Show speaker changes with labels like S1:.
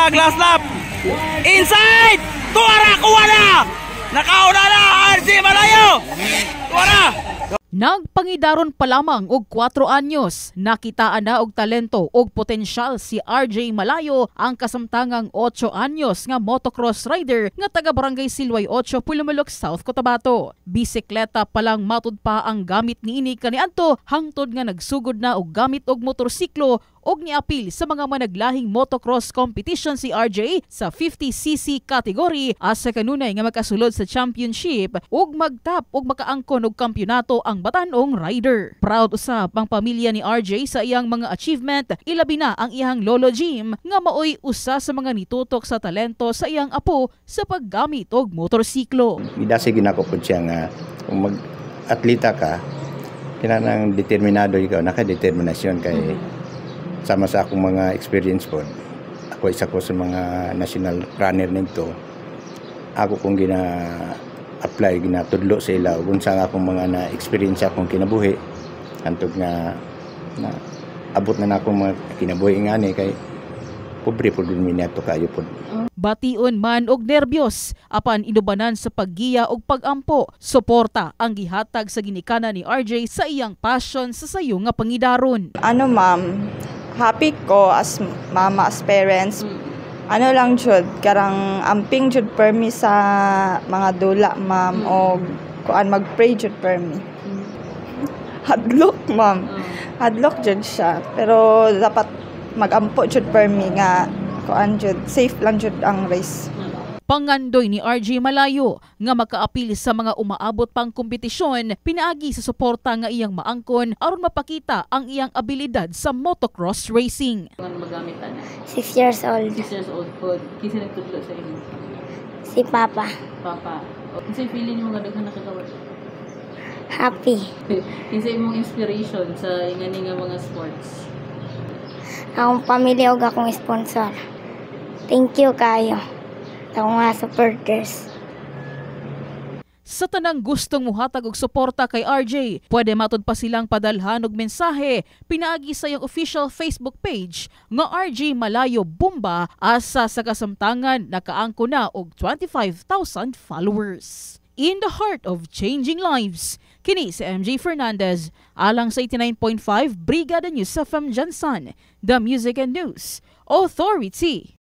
S1: mag-last lap. Inside! Tuwara! Kuha na! Nakauna na! RJ Malayo! Tuwara!
S2: Nagpangidaron pa lamang og 4 anyos, nakitaan na og talento og potensyal si RJ Malayo, ang kasamtangang 8 anyos nga motocross rider nga taga Barangay Silway 8, Pulumulok, South Cotabato. Bisikleta pa lang matud pa ang gamit niini kaniadto hangtod nga nagsugod na og gamit og motorsiklo og niapil sa mga managlahing motocross competition si RJ sa 50cc category asa kanunay nga makasulod sa championship ug magtap og makaangkon og kampyonato ang batanong rider. Proud usab ang pamilya ni RJ sa iyang mga achievement, ilabi na ang iyang lolo Jim nga maoy usa sa mga nitutok sa talento sa iyang apo sa paggamit og motorsiklo.
S3: Idasi ginako pud siya nga kung mag-atleta ka kinahanglan determinado ikaw, naka-determinasyon kay sama sa akong mga experience po. Ako isa ko sa mga national runner nito. Ako kung gina-apply, ginatudlo sa ilaw. Kung saan akong mga na-experience akong kinabuhi. Antog nga na abot na akong mga kinabuhi nga ni kay pobre po din minato kayo po.
S2: Bation man og nerbiyos apan inubanan sa paggiya og pagampo, suporta ang gihatag sa ginikanan ni RJ sa iyang passion sa sayo nga pangidaron.
S4: Ano ma'am, happy ko as mama, as parents. Ano lang jud, karang amping jud permi sa mga dula ma'am o kuan mag-pray jud permi. Hadlok ma'am. Hadlok jud siya, pero dapat magampo jud permi nga kuan jud safe lang jud ang race.
S2: Pangandoy ni RJ Malayo nga makaapil sa mga umaabot pang kompetisyon, pinaagi sa suporta nga iyang maangkon aron mapakita ang iyang abilidad sa motocross racing.
S5: Magamit na?
S6: 6 years old.
S5: 6 years old po. Kinsa nagtudlo sa inyo?
S6: Si Papa.
S5: Papa. Kinsa feeling mo nga daghan nakagawa?
S6: Happy.
S5: Kinsa imong inspiration sa ingani nga mga sports?
S6: Akong pamilya ug akong sponsor. Thank you kayo. Ako nga supporters.
S2: Sa tanang gustong muhatag og suporta kay RJ, pwede matud pa silang padalhan og mensahe pinaagi sa iyang official Facebook page nga RJ Malayo Bumba asa sa kasamtangan nakaangko na og 25,000 followers. In the heart of changing lives, kini si MJ Fernandez alang sa 89.5 Brigada News FM Jansan, the Music and News Authority.